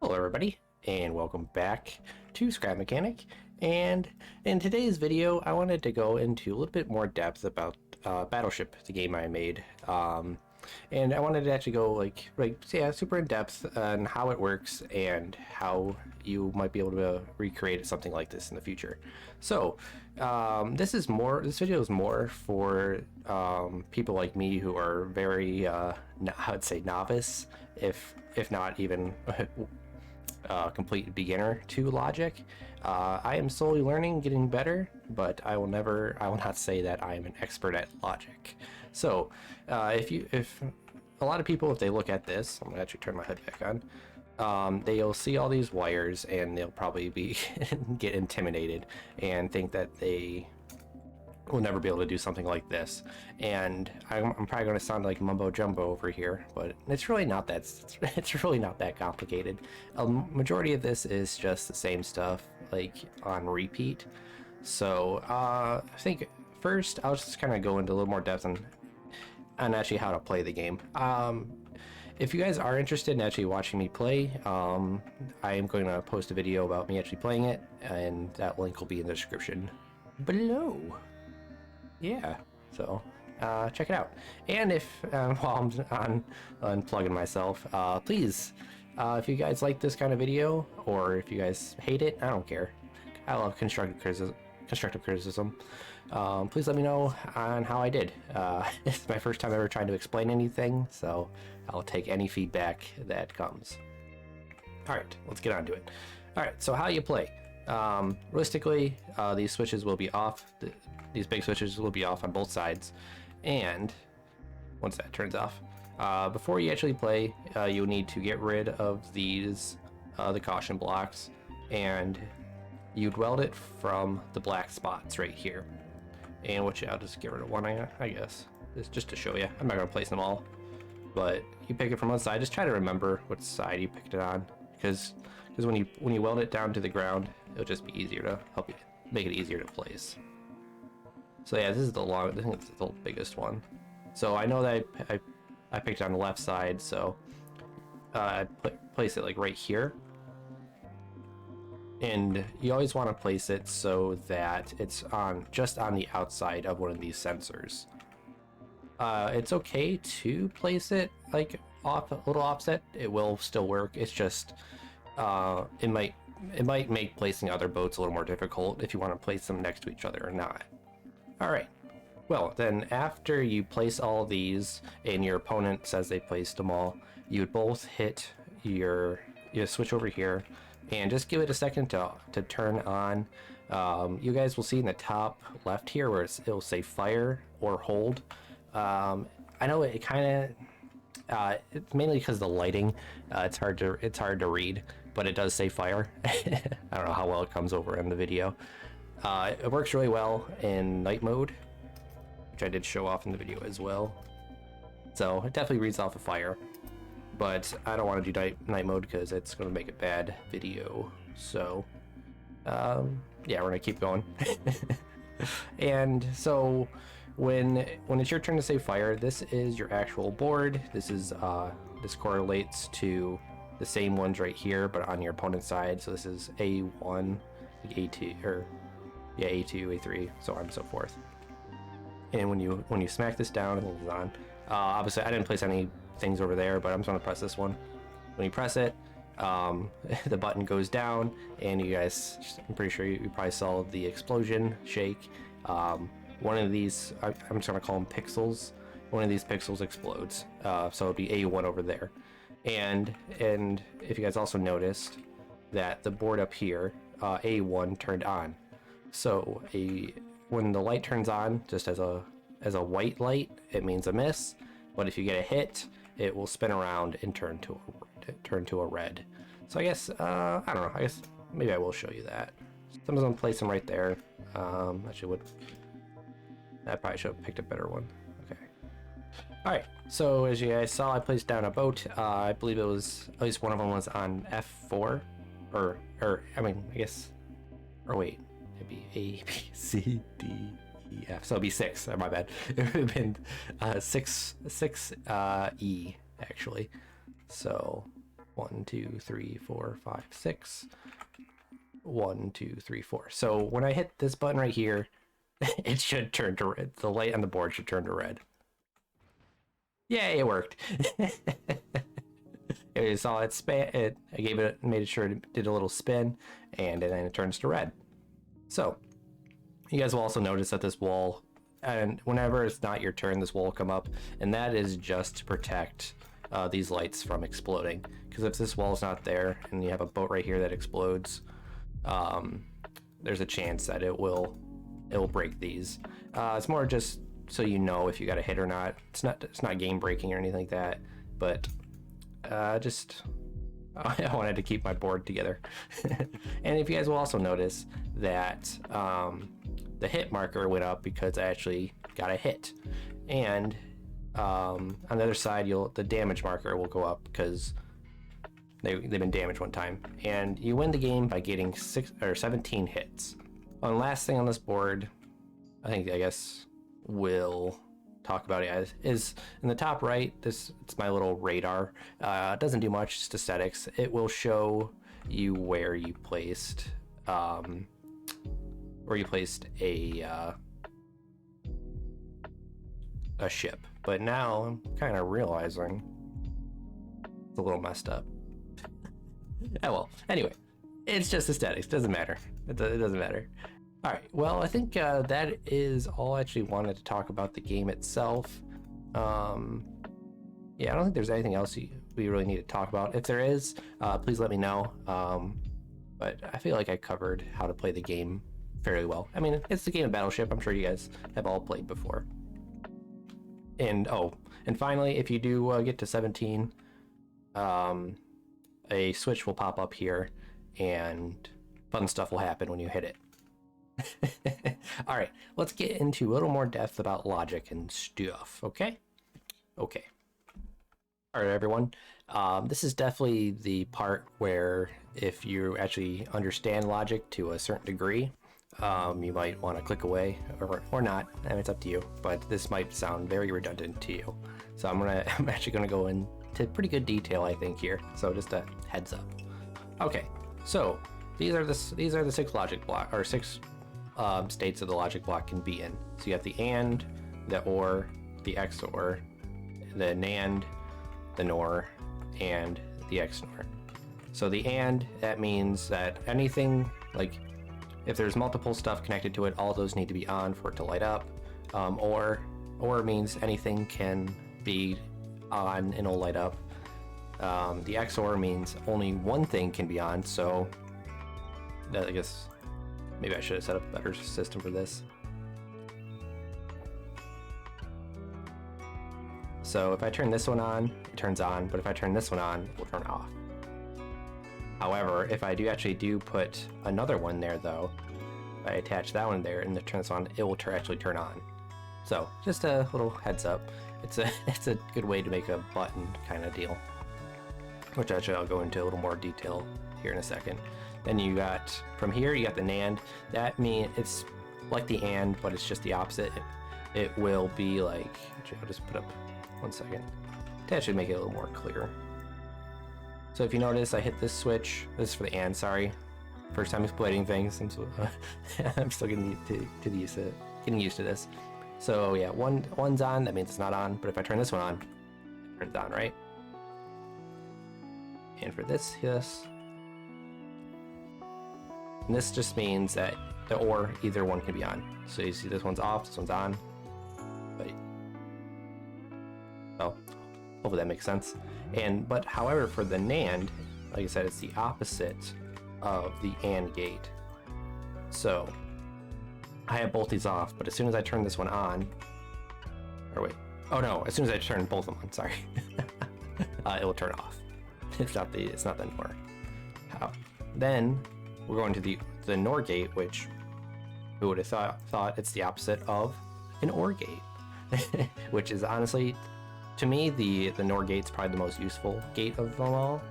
Hello everybody, and welcome back to Scrap Mechanic. And in today's video, I wanted to go into a little bit more depth about Battleship, the game I made. And I wanted to actually go super in depth on how it works and how you might be able to recreate something like this in the future. So this video is more for people like me who are very I'd say novice, if not even complete beginner to logic. I am slowly learning, getting better, but I will not say that I am an expert at logic. So if a lot of people, if they look at this, I'm gonna actually turn my hood back on, they'll see all these wires and they'll probably get intimidated and think that they will never be able to do something like this. And I'm probably going to sound like mumbo jumbo over here, but it's really not that complicated. A majority of this is just the same stuff, like on repeat. So I think first I'll just kind of go into a little more depth on actually how to play the game. If you guys are interested in actually watching me play, I am going to post a video about me actually playing it, and that link will be in the description below. Yeah, so check it out. And if while I'm unplugging myself, please, if you guys like this kind of video, or if you guys hate it, I don't care. I love constructive criticism. Please let me know on how I did. It's my first time ever trying to explain anything, so I'll take any feedback that comes. Alright, let's get on to it. Alright, so how you play. Realistically, these switches will be off. These big switches will be off on both sides, and once that turns off, before you actually play, you'll need to get rid of these the caution blocks, and you'd weld it from the black spots right here. And I'll just get rid of one, I guess, just to show you. I'm not gonna place them all, but you pick it from one side. Just try to remember what side you picked it on, because when you weld it down to the ground, it'll just be easier to help you make it easier to place. So yeah, this is I think it's the biggest one. So I know that I picked it on the left side, so I place it like right here. And you always want to place it so that it's just on the outside of one of these sensors. It's okay to place it like a little offset. It will still work. It's just it might make placing other boats a little more difficult if you want to place them next to each other or not. Alright, well then after you place all of these and your opponent says they placed them all, you would both hit your switch over here and just give it a second to turn on. You guys will see in the top left here where it'll say fire or hold. I know it kind of it's mainly because of the lighting. It's hard to read, but it does say fire. I don't know how well it comes over in the video. It works really well in night mode, which I did show off in the video as well. So it definitely reads off of fire, but I don't want to do night mode because it's going to make a bad video. So yeah, we're going to keep going. And so when it's your turn to say fire, this is your actual board. This correlates to the same ones right here, but on your opponent's side. So this is A1, A2, or yeah, A2, A3, so on and so forth. And when you smack this down, it is on. Obviously, I didn't place any things over there, but I'm just gonna press this one. When you press it, the button goes down, and you guys, I'm pretty sure you probably saw the explosion shake. One of these, I'm just gonna call them pixels. One of these pixels explodes, so it'll be A1 over there. And if you guys also noticed that the board up here, A1 turned on. So when the light turns on, just as a white light, it means a miss. But if you get a hit, it will spin around and turn to a red. So I guess I don't know. I guess maybe I will show you that. So I'm just gonna place them right there. Actually, I probably should have picked a better one. Okay. All right. So as you guys saw, I placed down a boat. I believe it was at least one of them was on F4, or I mean, I guess, or wait. It'd be A, B, C, D, E, F. So it'd be 6. My bad. It would have been 6 E actually. So 1, 2, 3, 4, 5, 6. 1, 2, 3, 4. So when I hit this button right here, it should turn to red. The light on the board should turn to red. Yay, it worked. You saw it spin. I gave it, made sure it did a little spin, and then it turns to red. So you guys will also notice that this wall, and whenever it's not your turn, this wall will come up, and that is just to protect these lights from exploding. Because if this wall is not there, and you have a boat right here that explodes, there's a chance that it will break these. It's more just so you know if you got a hit or not. It's not game breaking or anything like that, but just I wanted to keep my board together. And if you guys will also notice that the hit marker went up because I actually got a hit, and on the other side the damage marker will go up because they've been damaged one time, and you win the game by getting 17 hits. One last thing on this board, I guess we'll talk about it is in the top right. It's my little radar. It doesn't do much, just aesthetics. It will show you where you placed a ship. But now I'm kind of realizing it's a little messed up. Oh well, anyway, it's just aesthetics, doesn't matter. It doesn't matter. All right, well, I think that is all I actually wanted to talk about the game itself. Yeah, I don't think there's anything else we really need to talk about. If there is, please let me know. But I feel like I covered how to play the game fairly well. I mean, it's the game of Battleship. I'm sure you guys have all played before. And finally, if you do get to 17, a switch will pop up here, and fun stuff will happen when you hit it. All right, let's get into a little more depth about logic and stuff, okay? Okay. All right, everyone. This is definitely the part where if you actually understand logic to a certain degree, you might want to click away or not. I mean, it's up to you, but this might sound very redundant to you. So I'm actually gonna go into pretty good detail, I think, here. So just a heads up. Okay, so these are the 6 logic block, or 6 states of the logic block can be in. So you have the AND, the OR, the XOR, the NAND, the NOR, and the XNOR. So the AND, that means that anything, like if there's multiple stuff connected to it, all those need to be on for it to light up. OR means anything can be on and it'll light up. The XOR means only one thing can be on, so I guess maybe I should have set up a better system for this. So if I turn this one on, it turns on, but if I turn this one on, it will turn off. However, if I actually put another one there though, if I attach that one there and turn this on, it will actually turn on. So just a little heads up. It's a good way to make a button kind of deal, which actually I'll go into a little more detail here in a second. Then you got, from here, you got the NAND. That means it's like the AND, but it's just the opposite. It will be like, I'll just put up 1 second. That should make it a little more clear. So if you notice, I hit this switch. This is for the AND, sorry. First time explaining things. I'm still getting used to this. So yeah, one's on, that means it's not on. But if I turn this one on, it turns on, right? And for this, and this just means that the OR, either one can be on. So you see this one's off, this one's on. But, well, hopefully that makes sense. But however, for the NAND, like I said, it's the opposite of the AND gate. So I have both these off, but as soon as I turn this one on, or wait, oh no, as soon as I turn both of them on, sorry, it will turn off. It's not the NOR. Then we're going to the NOR gate, which who would have thought it's the opposite of an OR gate, which is honestly, to me, the NOR gate's probably the most useful gate of them all.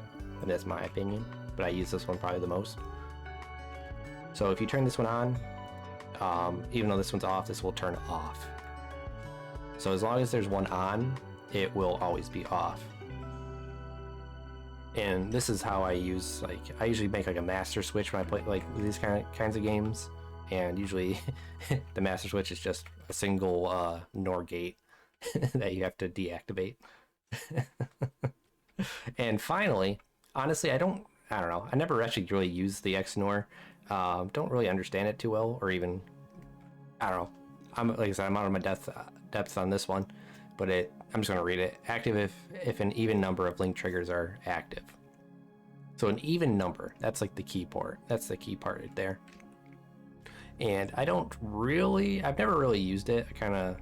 And that's my opinion, but I use this one probably the most. So if you turn this one on, even though this one's off, this will turn off. So as long as there's one on, it will always be off. And this is how I use, like, I usually make like a master switch when I play like these kinds of games, and usually the master switch is just a single NOR gate that you have to deactivate. And finally, honestly, I don't know. I never actually really used the XNOR. Don't really understand it too well, or even, I don't know. Like I said, I'm out of my depth on this one, but I'm just gonna read it. Active if an even number of link triggers are active. So an even number, that's like the key part. That's the key part right there. And I've never really used it. I kind of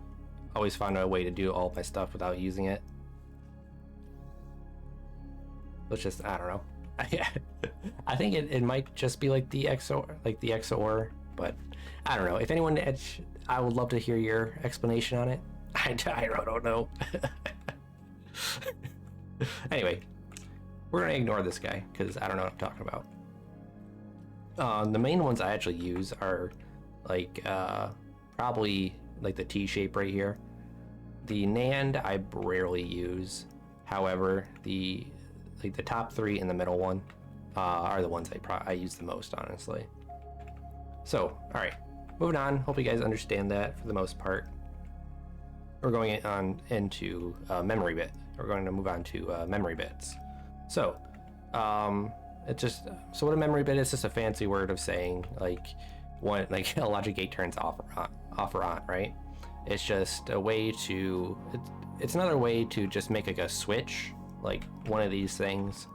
always found a way to do all my stuff without using it. It's just, I don't know. I think it might just be like the XOR, but I don't know. If anyone, I would love to hear your explanation on it. I don't know. Anyway, we're gonna ignore this guy because I don't know what I'm talking about. The main ones I actually use are like probably like the T shape right here. The NAND I rarely use. However, the top three and the middle one are the ones I use the most, honestly. So, all right, moving on. Hope you guys understand that for the most part. We're going on into memory bit. We're going to move on to memory bits. So, so what a memory bit is just a fancy word of saying like when like a logic gate turns off or on, right? It's just a way to it's another way to just make like a switch, like one of these things,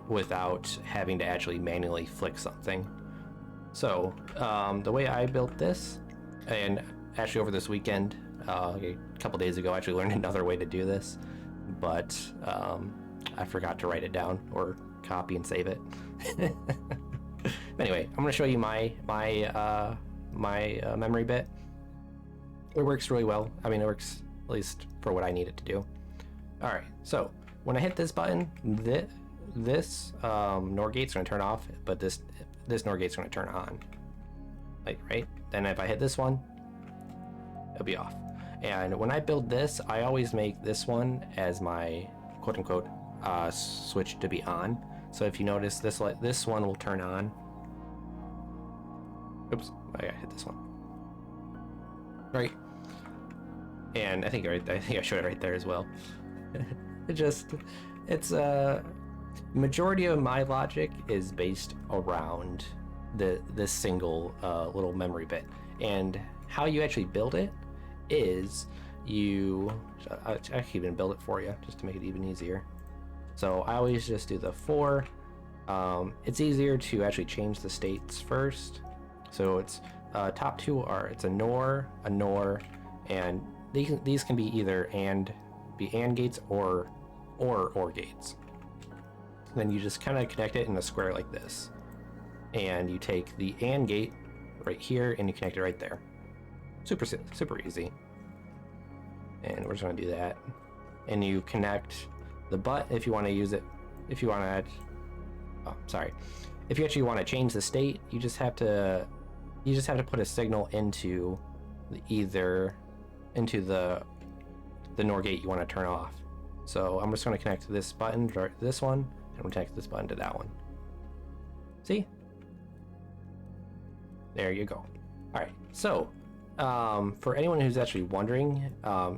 without having to actually manually flick something. So the way I built this, and actually over this weekend, a couple days ago, I actually learned another way to do this, but I forgot to write it down or copy and save it. Anyway, I'm going to show you my memory bit. It works really well. I mean, it works at least for what I need it to do. All right, so when I hit this button, this NOR gate's going to turn off, but this NOR gate's going to turn on. Like, right? Then if I hit this one, it'll be off. And when I build this, I always make this one as my quote-unquote switch to be on. So if you notice, this one will turn on. Oops, I hit this one. Right. And I think I showed it right there as well. It's majority of my logic is based around this single little memory bit, and how you actually build it is I can even build it for you just to make it even easier. So I always just do the 4. It's easier to actually change the states first. So it's top two it's a NOR, and these can be either AND gates or gates. Then you just kind of connect it in a square like this, and you take the AND gate right here and you connect it right there. Super easy. And we're just going to do that. And you connect the butt if you want to use it. If you want to add, if you actually want to change the state, you just have to put a signal into the NOR gate you want to turn off. So I'm just going to connect this button to this one, and I'm going to connect this button to that one. See? There you go. All right. So for anyone who's actually wondering,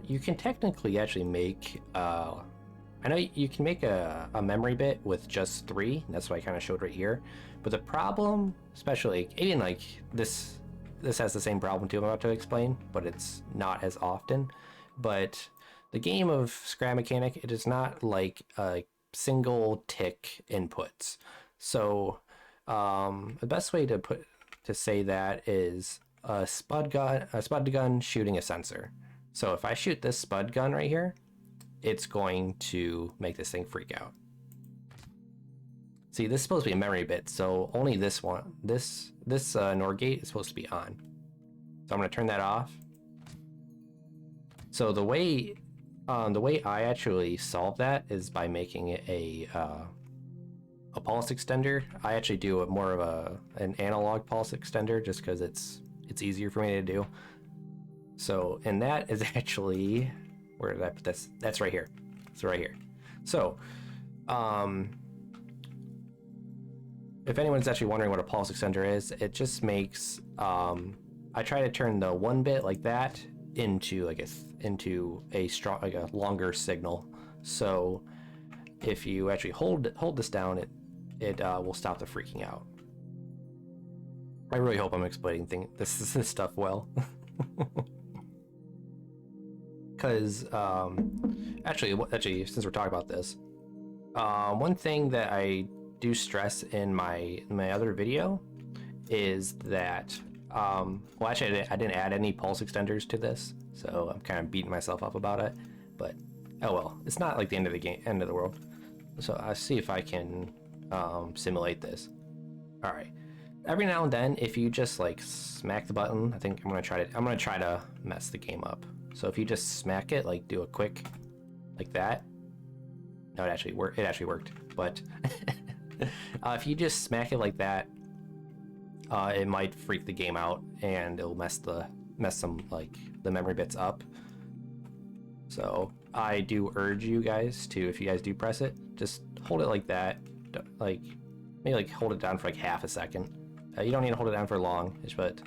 you can technically actually make I know you can make a memory bit with just 3. That's what I kind of showed right here. But the problem, especially even like this has the same problem too I'm about to explain, but it's not as often. But the game of Scram Mechanic, it is not like a single tick inputs. So the best way to say that is a spud gun shooting a sensor. So if I shoot this spud gun right here, it's going to make this thing freak out. See, this is supposed to be a memory bit, so only this one, this NOR gate is supposed to be on. So I'm going to turn that off. So the way I actually solve that is by making it a pulse extender. I actually do more of an analog pulse extender just because it's easier for me to do. So, and that is actually, where did I put this? That's right here. It's right here. So, if anyone's actually wondering what a pulse extender is, it just makes, I try to turn the 1 bit like that into like into a strong, like a longer signal. So if you actually hold this down, it will stop the freaking out. I really hope I'm explaining this stuff well. Because actually, since we're talking about this, one thing that I do stress in my other video is that well, actually, I didn't add any pulse extenders to this, so I'm kind of beating myself up about it. But oh well, it's not like the end of the world. So I'll see if I can simulate this. All right. Every now and then, if you just like smack the button, I think I'm gonna try to mess the game up. So if you just smack it, like do a quick, like that. No, it actually worked. It actually worked. But if you just smack it like that, it might freak the game out and it'll mess some like the memory bits up. So I do urge you guys to, if you guys do press it, just hold it like that. Like maybe like hold it down for like half a second. You don't need to hold it down for long, but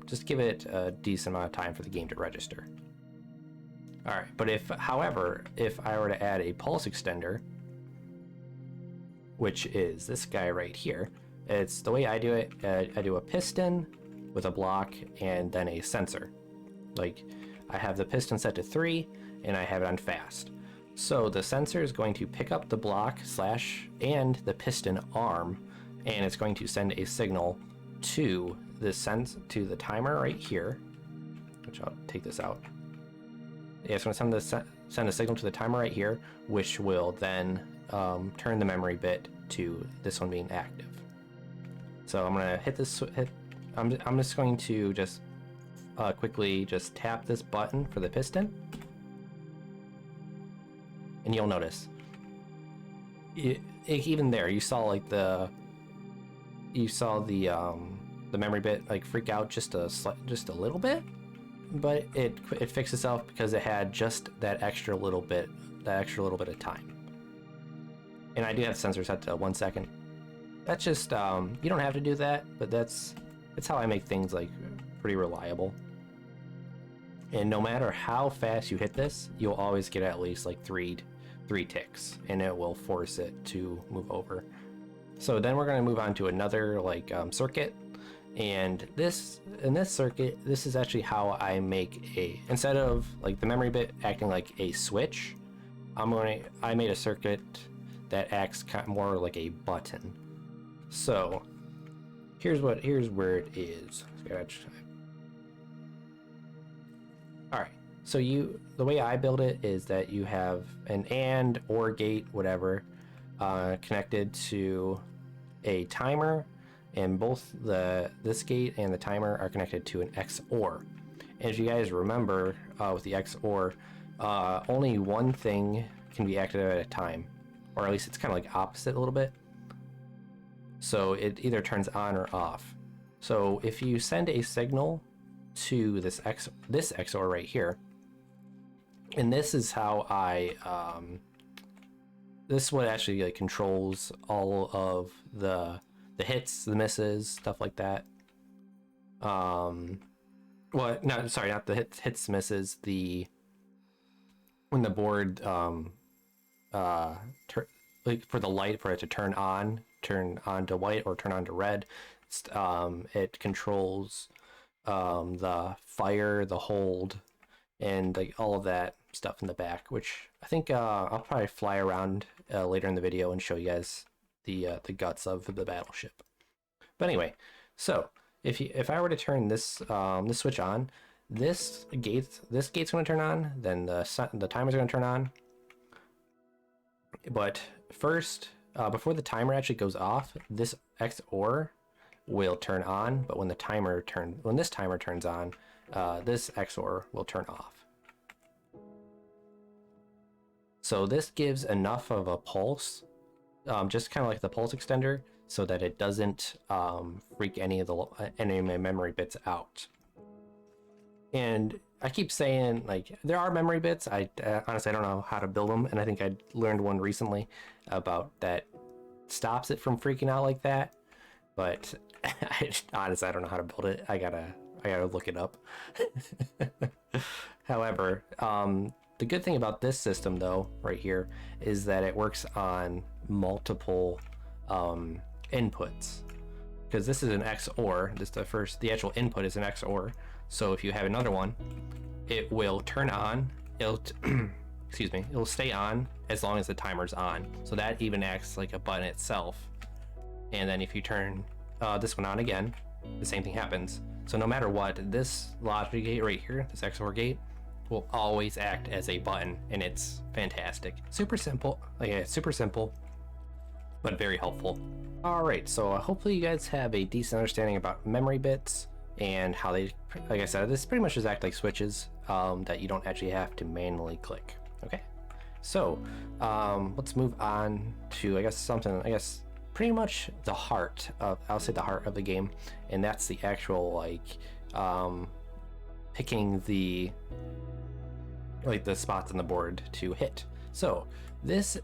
just give it a decent amount of time for the game to register. All right, but however, if I were to add a pulse extender, which is this guy right here, it's the way I do it. I do a piston with a block and then a sensor. Like I have the piston set to 3 and I have it on fast. So the sensor is going to pick up the block and the piston arm, and it's going to send a signal to the timer right here, which I'll take this out. Yeah, it's going to send a signal to the timer right here, which will then turn the memory bit to this one being active. So I'm going to hit this. I'm just going to just quickly just tap this button for the piston, and you'll notice even there you saw like the memory bit like freak out just a little bit, but it fixed itself because it had just that extra little bit of time. And I do have the sensor set to 1 second. That's just you don't have to do that, but that's how I make things like pretty reliable. And no matter how fast you hit this, you'll always get at least like three ticks, and it will force it to move over. So then we're going to move on to another like circuit, and in this circuit, this is actually how I make instead of like the memory bit acting like a switch, I made a circuit that acts kind of more like a button. So here's where it is. All right. So the way I build it is that you have an AND OR gate, whatever, connected to a timer, and both this gate and the timer are connected to an XOR. And if you guys remember, with the XOR, only one thing can be activated at a time, or at least it's kind of like opposite a little bit. So it either turns on or off. So if you send a signal to this XOR right here, and this is how this is what actually like controls all of the hits, the misses, stuff like that. Well, no, sorry, not the hits, misses. When the board like for the light, for it to turn on to white or turn on to red, it controls the fire, the hold, and like all of that stuff in the back, which I think I'll probably fly around later in the video and show you guys the guts of the Battleship. But anyway, so if I were to turn this switch on, this gate's going to turn on, then the timer's going to turn on. But first, before the timer actually goes off, this XOR will turn on, but when this timer turns on, this XOR will turn off. So this gives enough of a pulse, just kind of like the pulse extender, so that it doesn't freak any of my memory bits out. And I keep saying, like, there are memory bits. Honestly, I don't know how to build them, and I think I learned one recently about that stops it from freaking out like that. But honestly, I don't know how to build it. I gotta look it up. However, the good thing about this system, though, right here, is that it works on multiple inputs. Because this is an XOR. The actual input is an XOR. So if you have another one, it will turn on. Excuse me. It'll stay on as long as the timer's on. So that even acts like a button itself. And then if you turn this one on again, the same thing happens. So no matter what, this logic gate right here, this XOR gate, will always act as a button, and it's fantastic. Super simple, super simple, but very helpful. All right, so hopefully you guys have a decent understanding about memory bits and how they, like I said, this pretty much just act like switches that you don't actually have to manually click. Okay, so let's move on to, I guess pretty much the heart of, I'll say the heart of the game, and that's the actual picking the spots on the board to hit. So this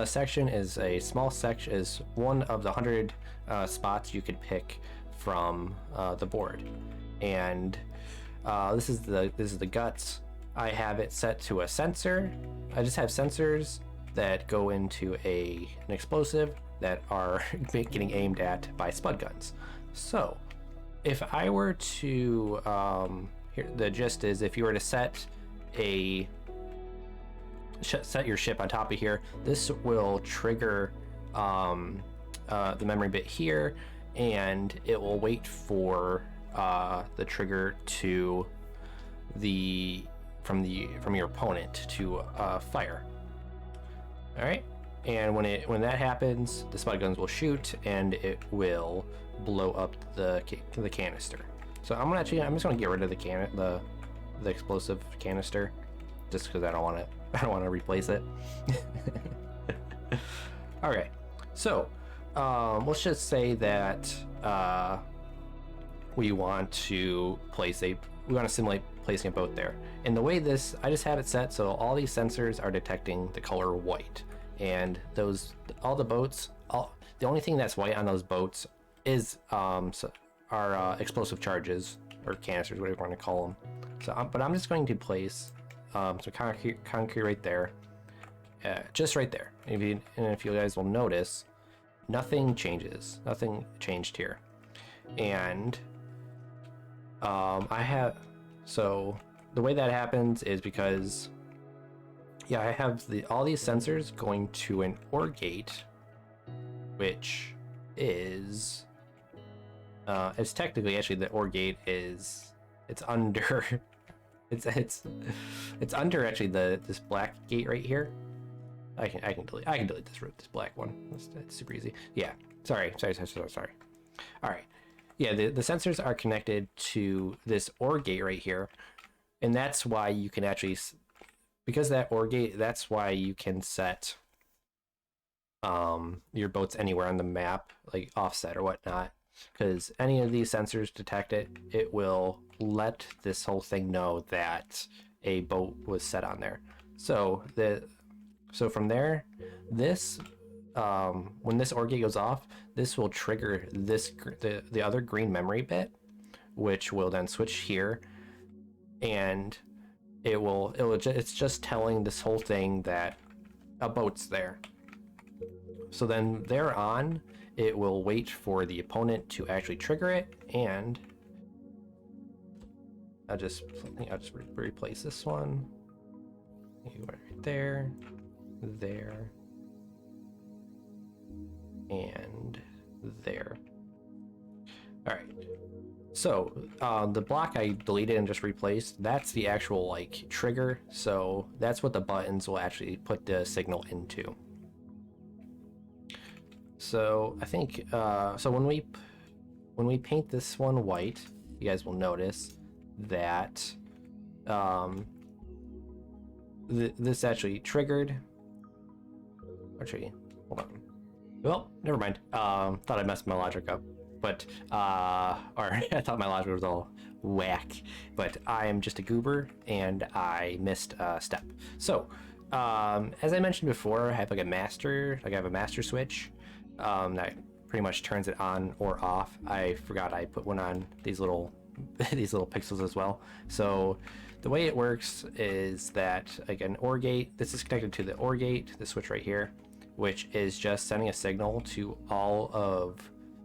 section is a small section, is one of the 100 spots you could pick from the board, and this is the guts. I have it set to a sensor. I just have sensors that go into an explosive that are getting aimed at by spud guns. So if I were to here, the gist is, if you were to set your ship on top of here, this will trigger the memory bit here, and it will wait for the trigger to from your opponent to fire. All right, and when that happens, the spud guns will shoot and it will blow up the canister. So I'm just gonna get rid of the explosive canister, just because I don't want to replace it. Okay, so let's just say that we want to simulate placing a boat there. And the way I just have it set so all these sensors are detecting the color white, and the only thing that's white on those boats is are explosive charges or canisters, whatever you want to call them. So, but I'm just going to place some concrete right there, just right there. And if you guys will notice, nothing changes. Nothing changed here. And so the way that happens is because, yeah, I have all these sensors going to an OR gate, which is it's technically, actually, the OR gate is, it's under it's under actually this black gate right here. I can delete this black one. It's super easy. Yeah, sorry. All right, yeah, the sensors are connected to this OR gate right here, and that's why you can actually, because that OR gate, that's why you can set your boats anywhere on the map, like offset or whatnot, because any of these sensors detect it, it will let this whole thing know that a boat was set on there. So from there, this when this OR gate goes off, this will trigger the other green memory bit, which will then switch here, and it's just telling this whole thing that a boat's there. So then thereon, it will wait for the opponent to actually trigger it, and I'll just replace this one. You right there, there, and there. All right. So the block I deleted and just replaced, that's the actual trigger. So that's what the buttons will actually put the signal into. So I think so when we paint this one white, you guys will notice that this actually triggered. Actually, hold on. Well, never mind. Thought I messed my logic up, but or I thought my logic was all whack. But I am just a goober and I missed a step. So as I mentioned before, I have a master switch. that pretty much turns it on or off. I forgot I put one on these little these little pixels as well. So the way it works is that, like, an OR gate, this is connected to the OR gate, the switch right here, which is just sending a signal to all of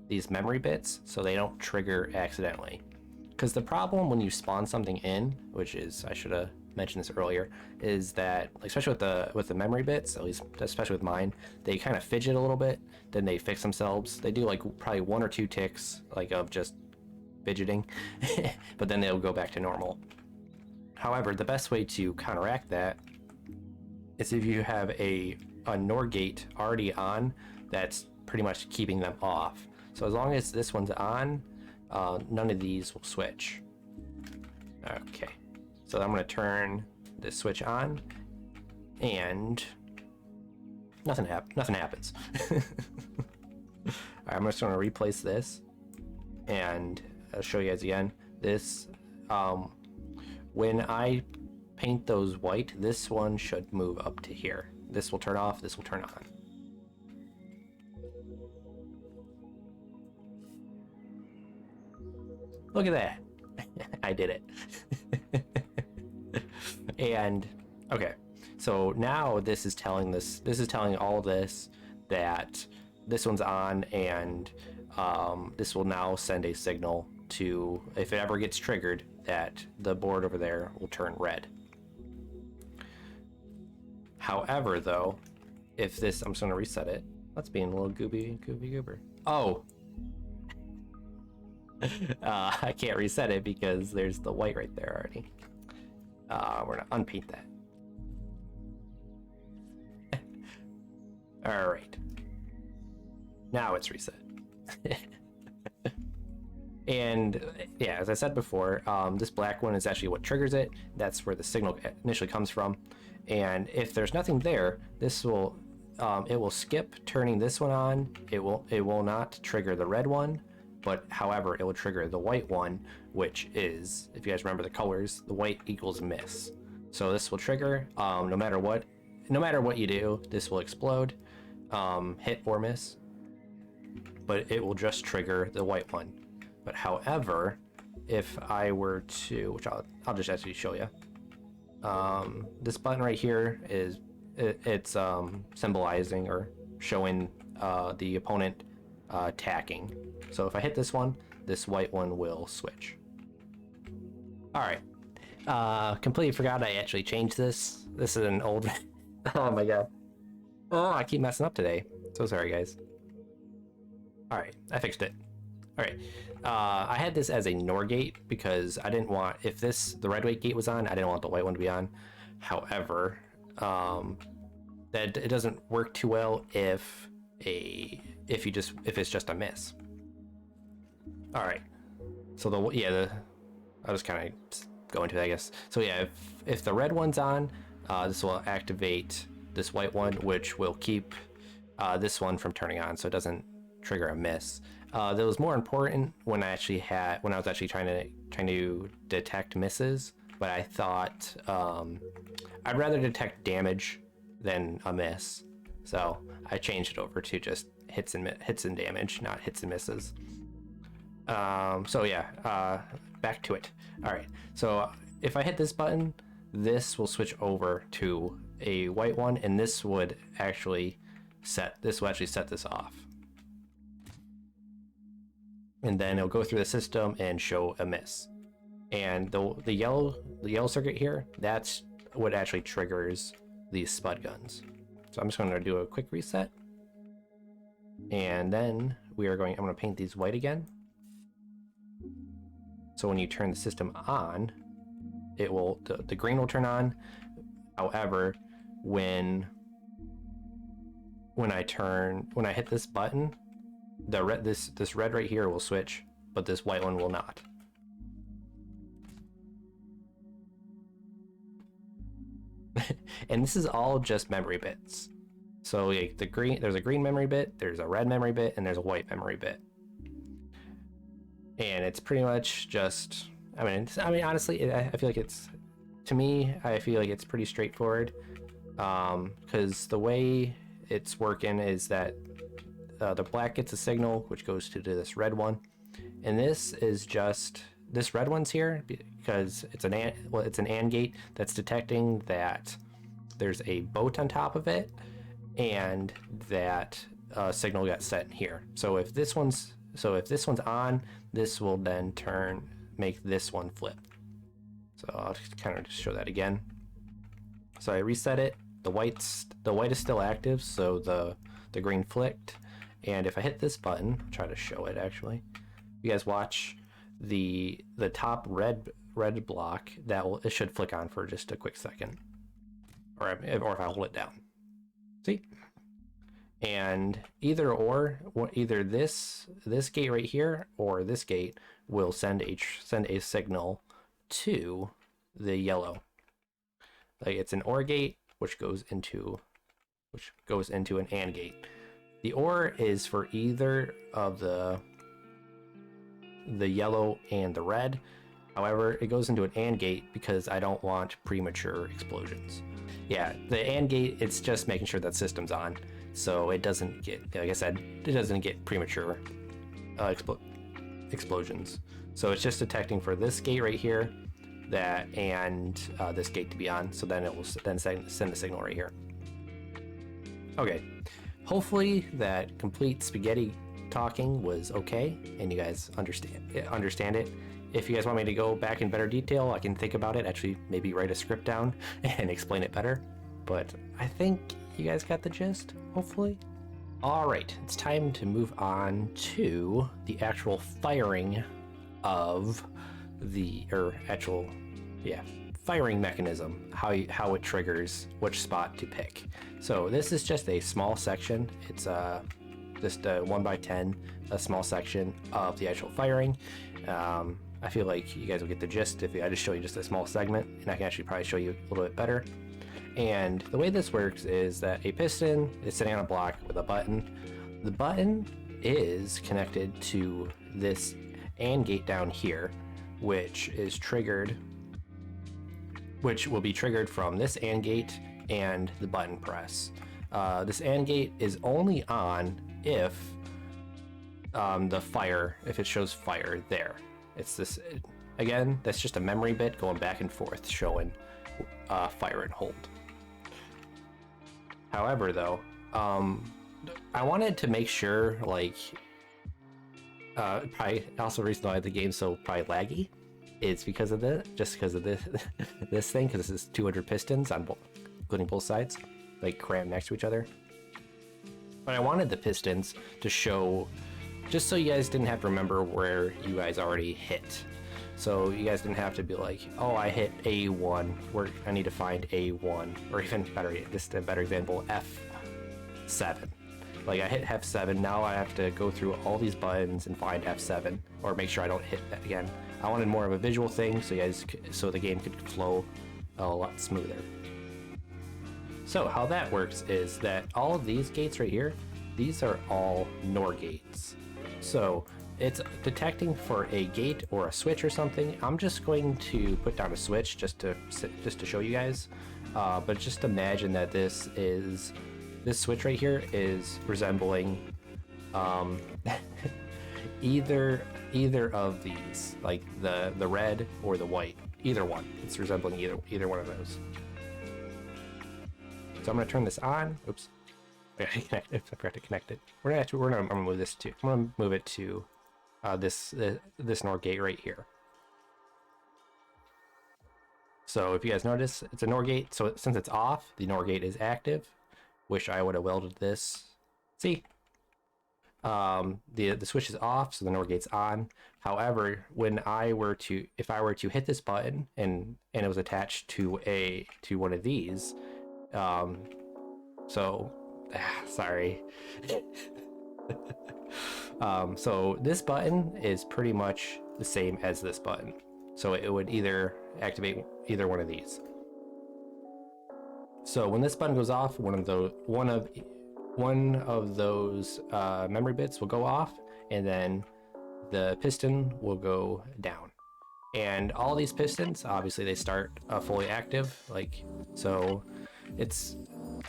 these memory bits so they don't trigger accidentally. Because the problem when you spawn something in, which is, I should have mentioned this earlier, is that, especially with the memory bits, at least especially with mine, they kind of fidget a little bit, then they fix themselves. They do like probably 1 or 2 ticks like of just fidgeting, but then they'll go back to normal. However, the best way to counteract that is if you have a NOR gate already on that's pretty much keeping them off. So as long as this one's on, none of these will switch. Okay, so I'm going to turn this switch on, and nothing happens. All right, I'm just going to replace this, and I'll show you guys again. This, when I paint those white, this one should move up to here. This will turn off, this will turn on. Look at that. I did it. And okay, so now this is telling all this that this one's on, and this will now send a signal to, if it ever gets triggered, that the board over there will turn red. However, though, if this, I'm just gonna reset it. That's being a little goober. Oh, I can't reset it because there's the white right there already. We're gonna unpaint that. All right. Now it's reset. And yeah, as I said before, this black one is actually what triggers it. That's where the signal initially comes from. And if there's nothing there, this will, it will skip turning this one on. It will not trigger the red one, but however, it will trigger the white one, which is, if you guys remember the colors, the white equals miss. So this will trigger, no matter what you do, this will explode, hit or miss, but it will just trigger the white one. But however, if I were to, which I'll just actually show you, this button right here is, it's symbolizing or showing the opponent attacking. So if I hit this one, this white one will switch. All right, completely forgot I actually changed this. This is an old, oh my god. Oh, I keep messing up today. So sorry, guys. All right, I fixed it. All right, I had this as a NOR gate because I didn't want, if the red white gate was on, I didn't want the white one to be on. However, that it doesn't work too well if it's just a miss. All right, so I'll just kind of go into it, I guess. So yeah, if the red one's on, this will activate this white one, which will keep this one from turning on, so it doesn't trigger a miss. That was more important when I was actually trying to detect misses, but I thought I'd rather detect damage than a miss, so I changed it over to just hits and damage, not hits and misses. So yeah, back to it. All right, so if I hit this button, this will switch over to a white one, and this will actually set this off. And then it'll go through the system and show a miss. And the yellow circuit here, that's what actually triggers these spud guns. So I'm just going to do a quick reset, and then I'm going to paint these white again. So when you turn the system on, the green will turn on. However, when I hit this button, this red right here will switch, but this white one will not. And this is all just memory bits. So like there's a green memory bit, there's a red memory bit, and there's a white memory bit. And it's pretty much just, I mean honestly, I feel like I feel like it's pretty straightforward, because the way it's working is that the black gets a signal, which goes to this red one. And this is just, this red one's here because it's an AND gate that's detecting that there's a boat on top of it and that signal got set here. So if this one's on, this will then make this one flip. So I'll just kind of show that again. So I reset it. The white is still active, so the green flicked. And if I hit this button, I'll try to show it actually. You guys watch the top red block, it should flick on for just a quick second. Or if I hold it down. See? And either this gate right here or this gate will send a signal to the yellow. Like it's an OR gate, which goes into an AND gate. The OR is for either of the yellow and the red. However, it goes into an AND gate because I don't want premature explosions. Yeah, the AND gate, it's just making sure that system's on, so it doesn't get, like I said, it doesn't get premature explosions. So it's just detecting for this gate right here, and this gate to be on, so then it will send the signal right here. Okay, hopefully that complete spaghetti talking was okay and you guys understand it. If you guys want me to go back in better detail, I can think about it, actually maybe write a script down and explain it better, but I think you guys got the gist, hopefully. All right, it's time to move on to the actual firing of firing mechanism, how it triggers which spot to pick. So this is just a small section. It's just a 1x10, a small section of the actual firing. I feel like you guys will get the gist if I just show you just a small segment, and I can actually probably show you a little bit better. And the way this works is that a piston is sitting on a block with a button. The button is connected to this AND gate down here, which will be triggered from this AND gate and the button press. This AND gate is only on if if it shows fire there. It's this, again, that's just a memory bit going back and forth showing fire and hold. However though, I wanted to make sure, like, probably also the reason why the game's so probably laggy is because of this this thing, because this is 200 pistons on including both sides, like crammed next to each other. But I wanted the pistons to show, just so you guys didn't have to remember where you guys already hit. So you guys didn't have to be like, oh, I hit A1, where I need to find A1, or even better, just a better example, F7. Like I hit F7, now I have to go through all these buttons and find F7, or make sure I don't hit that again. I wanted more of a visual thing, so the game could flow a lot smoother. So how that works is that all of these gates right here, these are all NOR gates. So it's detecting for a gate or a switch or something. I'm just going to put down a switch just to show you guys. But just imagine that this switch right here is resembling either of these, like the red or the white, either one. It's resembling either one of those. So I'm gonna turn this on. Oops. I forgot to connect it. I'm gonna move this to. I'm gonna move it to this NOR gate right here. So if you guys notice, it's a NOR gate. So since it's off, the NOR gate is active. Wish I would have welded this. See, the switch is off, so the NOR gate's on. However, if I were to hit this button and it was attached to one of these, sorry. So this button is pretty much the same as this button. So it would either activate either one of these. So when this button goes off, one of those memory bits will go off, and then the piston will go down. And all these pistons, obviously, they start fully active. Like, so it's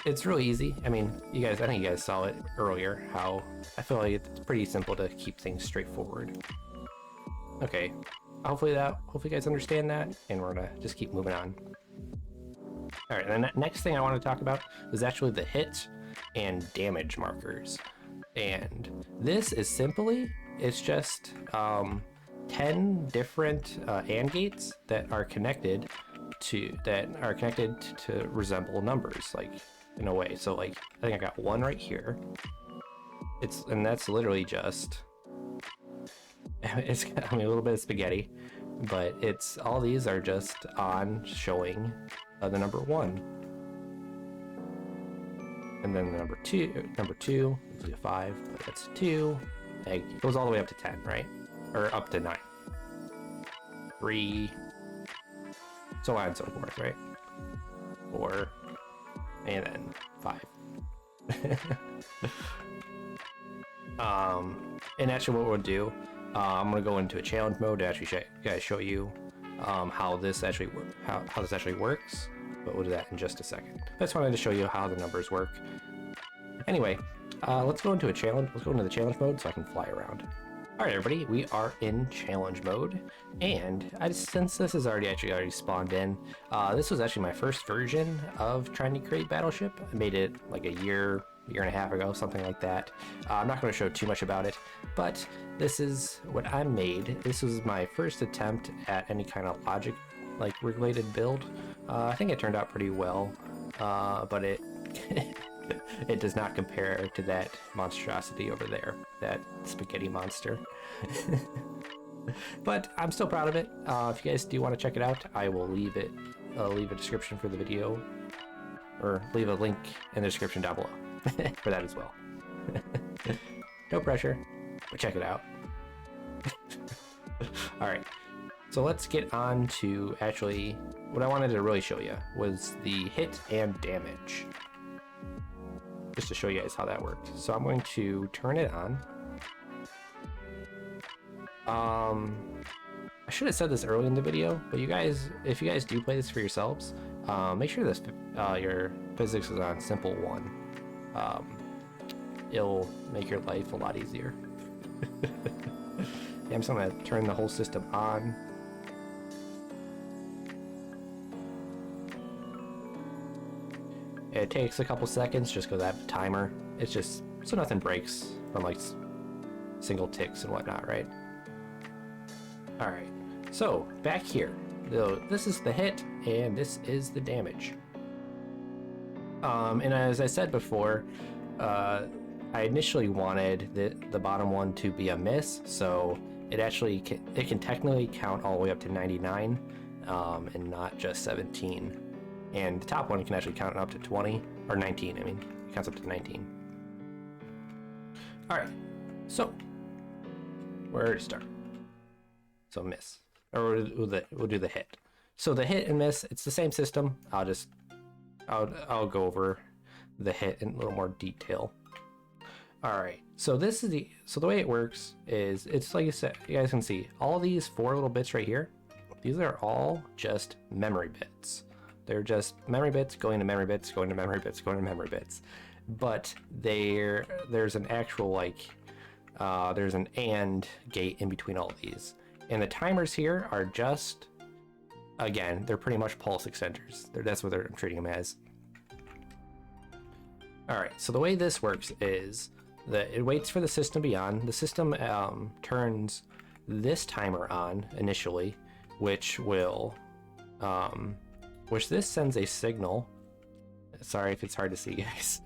it's really easy. I mean, I think you guys saw it earlier, how I feel like it's pretty simple to keep things straightforward. Okay, hopefully you guys understand that, and we're gonna just keep moving on. All right, the next thing I want to talk about is actually the hit and damage markers. And this is it's just 10 different AND gates that are connected to resemble numbers, like in a way. So like I think I got one right here. And that's literally just it's got a little bit of spaghetti, but all these are just on showing the number 1. And then the number two is a 5, but that's 2. It goes all the way up to 10, right? Or up to 9. 3, so on and so forth, right? 4, and then 5. And actually what we'll do, I'm gonna go into a challenge mode to actually show you how this actually works, but we'll do that in just a second. I just wanted to show you how the numbers work. Anyway, let's go into a challenge. Let's go into the challenge mode so I can fly around. All right, everybody, we are in challenge mode, and since this is already spawned in, this was actually my first version of trying to create Battleship. I made it like a year and a half ago, something like that. I'm not going to show too much about it, but this is what I made. This was my first attempt at any kind of logic like related build. I think it turned out pretty well, but it it does not compare to that monstrosity over there, that spaghetti monster. But I'm still proud of it. If you guys do want to check it out, I will leave a description for the video, or leave a link in the description down below for that as well. No pressure, but check it out. All right, so let's get on to actually what I wanted to really show you was the hit and damage, just to show you guys how that worked. So I'm going to turn it on. I should have said this early in the video, but if you guys do play this for yourselves, make sure this your physics is on simple 1. It'll make your life a lot easier. Yeah, I'm just gonna turn the whole system on. It takes a couple seconds just because I have a timer. It's just so nothing breaks from like single ticks and whatnot, right? All right, so back here, this is the hit and this is the damage. And as I said before, I initially wanted the bottom one to be a miss, so it can technically count all the way up to 99, and not just 17. And the top one can actually count up to 20, or 19, I mean, it counts up to 19. All right, so where to start? So miss, or we'll do the hit. So the hit and miss, it's the same system. I'll go over the hit in a little more detail. All right, so the way it works is, it's like I said, you guys can see all these 4 little bits right here. These are all just memory bits. They're just memory bits going to memory bits, going to memory bits, going to memory bits. But there's an actual there's an AND gate in between all of these. And the timers here are just, again, they're pretty much pulse extenders. That's what I'm treating them as. All right, so the way this works is that it waits for the system to be on. The system turns this timer on initially, which this sends a signal. Sorry if it's hard to see, guys.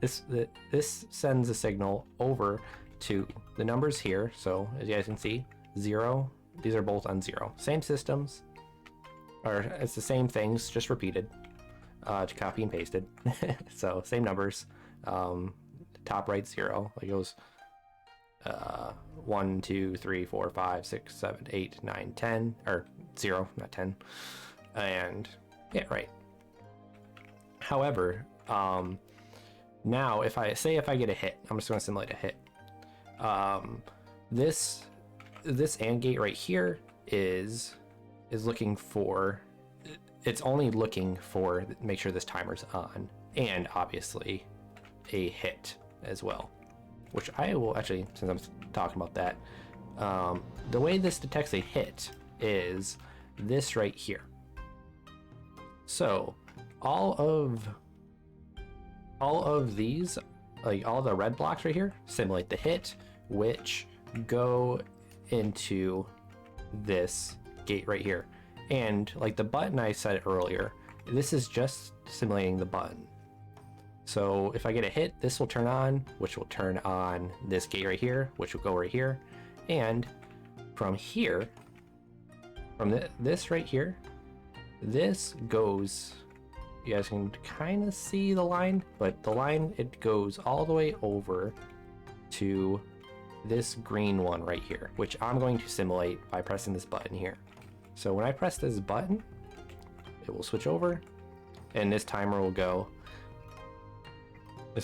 This sends a signal over to the numbers here. So as you guys can see, 0. These are both on 0. Same systems, or it's the same things, just repeated, to copy and pasted. So same numbers. Top right 0. It goes 1, 2, 3, 4, 5, 6, 7, 8, 9, 10, or 0, not 10. And yeah, right. However, now if I get a hit, I'm just going to simulate a hit. This AND gate right here is looking for, it's only looking for, make sure this timer's on, and obviously a hit as well, which I will actually, since I'm talking about that, the way this detects a hit is this right here. So all of these, like all the red blocks right here, simulate the hit, which go into this gate right here. And like the button I said earlier, this is just simulating the button. So if I get a hit, this will turn on, which will turn on this gate right here, which will go right here. And from here, from this right here, this goes, you guys can kind of see the line, but the line, it goes all the way over to this green one right here, which I'm going to simulate by pressing this button here. So when I press this button, it will switch over, and this timer will go.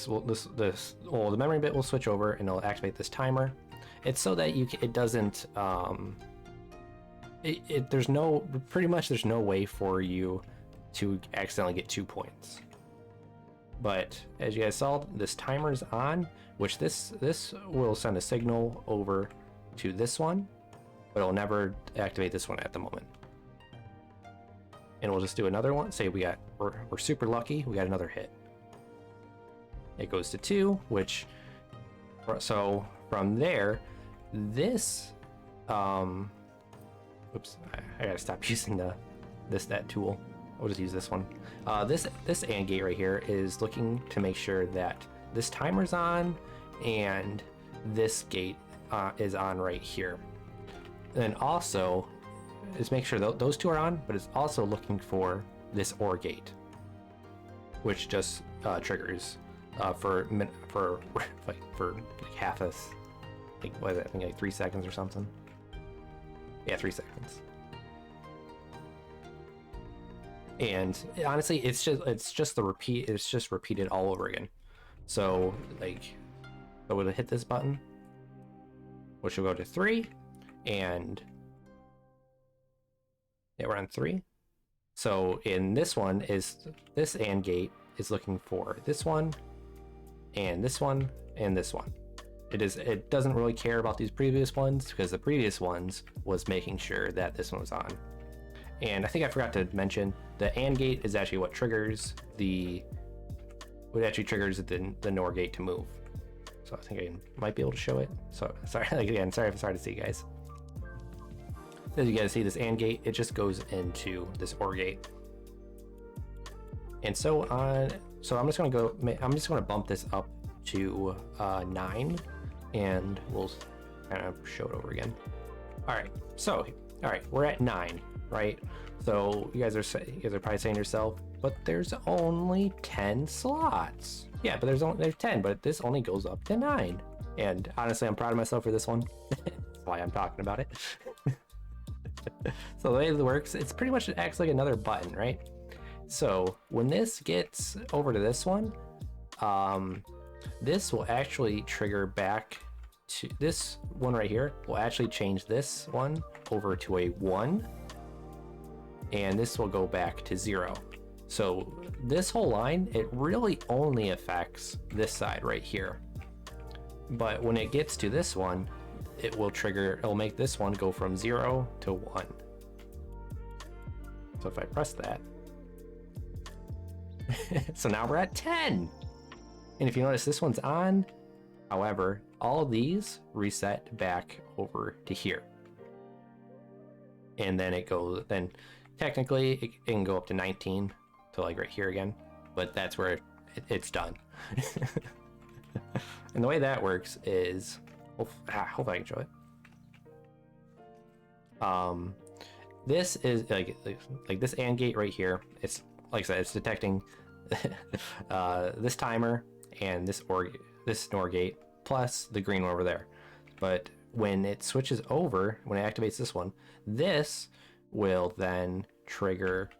Well, the memory bit will switch over, and it'll activate this timer. It's so that it doesn't. There's no way for you to accidentally get 2 points. But as you guys saw, this timer's on, which this will send a signal over to this one, but it'll never activate this one at the moment. And we'll just do another one. Say we're super lucky, we got another hit. It goes to 2, which, so from there, this, oops, I gotta stop using that tool. I'll just use this one. This AND gate right here is looking to make sure that this timer's on and this gate is on right here. And also, is make sure those two are on, but it's also looking for this OR gate, which just triggers for like half a, like what is it? I think like 3 seconds or something. Yeah, 3 seconds. And honestly, it's just the repeat. It's just repeated all over again. So like, I would hit this button, which will go to 3, and yeah, we're on 3. So in this one is this AND gate is looking for this one, and this one, and this one. It doesn't really care about these previous ones because the previous ones was making sure that this one was on. And I think I forgot to mention the AND gate is actually what triggers the NOR gate to move. So I think I might be able to show it. So sorry again, sorry to see you guys. As you guys see, this AND gate, it just goes into this OR gate. And so on. So I'm just gonna bump this up to 9, and we'll kind of show it over again. All right, we're at 9, right? So you guys are probably saying to yourself, but there's only 10 slots. Yeah, but there's 10, but this only goes up to 9. And honestly, I'm proud of myself for this one. That's why I'm talking about it. So the way it works, it's pretty much acts like another button, right? So when this gets over to this one, this will actually trigger back to this one right here. Will actually change this one over to a 1, and this will go back to 0. So this whole line, it really only affects this side right here. But when it gets to this one, it'll make this one go from 0 to 1. So if I press that, so now we're at 10. And if you notice, this one's on. However, all these reset back over to here. And then technically it can go up to 19 to like right here again, but that's where it's done. And the way that works is, hopefully I can show it. This is like this AND gate right here. It's like I said, it's detecting this timer and this NOR gate plus the green one over there. But when it switches over, when it activates this one, this will then trigger.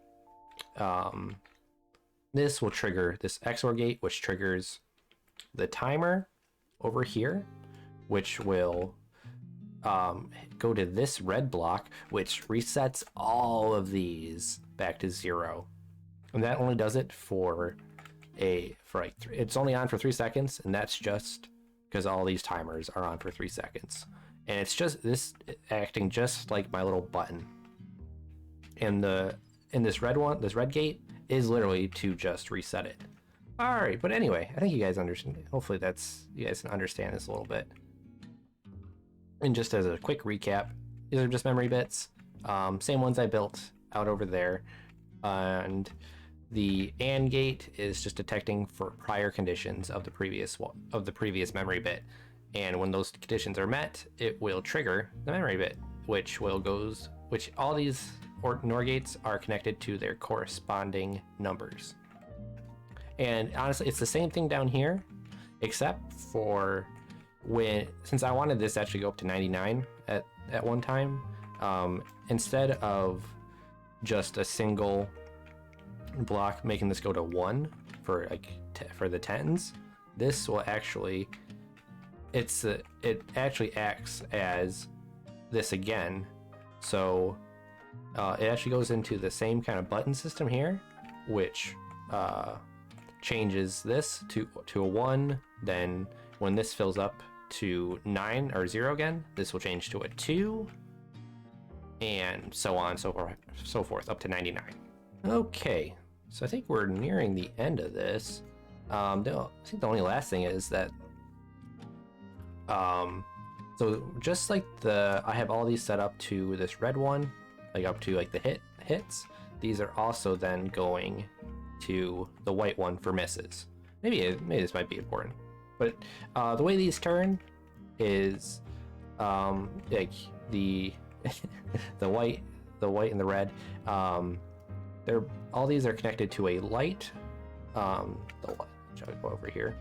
This will trigger this XOR gate, which triggers the timer over here, which will go to this red block, which resets all of these back to 0. And that only does it for it's only on for 3 seconds, and that's just because all these timers are on for 3 seconds. And it's just this acting just like my little button. And this red gate is literally to just reset it. All right, but anyway, I think you guys understand. Hopefully you guys can understand this a little bit. And just as a quick recap, these are just memory bits, same ones I built out over there, and the AND gate is just detecting for prior conditions of the previous memory bit, and when those conditions are met, it will trigger the memory bit, which all these NOR gates are connected to their corresponding numbers. And honestly, it's the same thing down here, except for since I wanted this to actually go up to 99 at one time, instead of just a single block making this go to 1 for for the 10s, this will actually it actually acts as this again. So it actually goes into the same kind of button system here, which changes this to a 1. Then when this fills up to 9 or 0 again, this will change to a 2, and so on, so forth, up to 99. Okay, so I think we're nearing the end of this. I think the only last thing is that, so just like I have all these set up to this red one, like up to like the hits. These are also then going to the white one for misses. Maybe this might be important, but the way these turn is like the the white and the red. All these are connected to a light. Shall we go over here?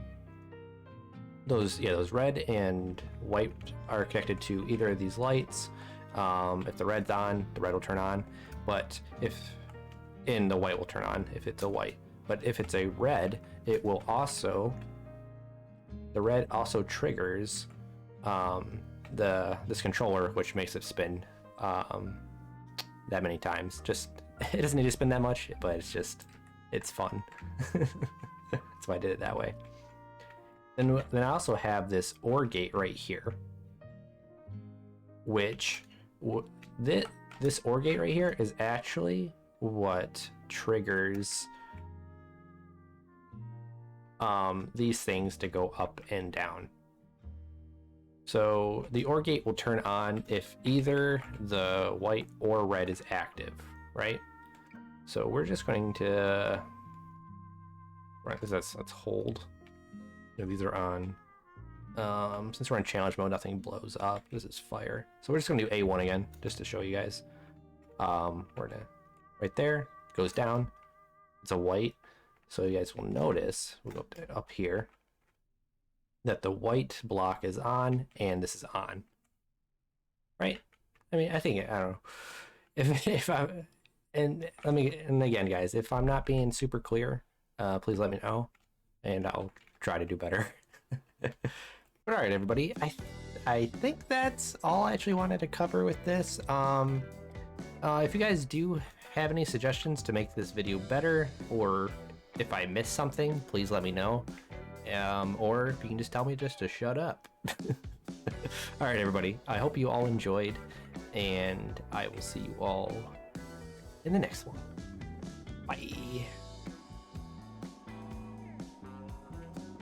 Those red and white are connected to either of these lights. If the red's on, the red will turn on, but the white will turn on if it's a white. But if it's a red, the red also triggers this controller, which makes it spin that many times. It doesn't need to spin that much, but it's fun. That's why I did it that way. Then I also have this OR gate right here, which this OR gate right here is actually what triggers these things to go up and down. So the OR gate will turn on if either the white or red is active, right? So we're just going to, let's hold. These are on. Since we're in challenge mode, nothing blows up. This is fire. So we're just gonna do A1 again, just to show you guys. We're gonna, right there, it goes down. It's a white. So you guys will notice, we'll go up here, that the white block is on and this is on. Right? I mean, I don't know. If I, and again, guys, if I'm not being super clear, please let me know, and I'll try to do better. But all right, everybody, I think that's all I actually wanted to cover with this. If you guys do have any suggestions to make this video better, or if I missed something, please let me know. Or if you can just tell me just to shut up. All right, everybody, I hope you all enjoyed, and I will see you all in the next one. Bye.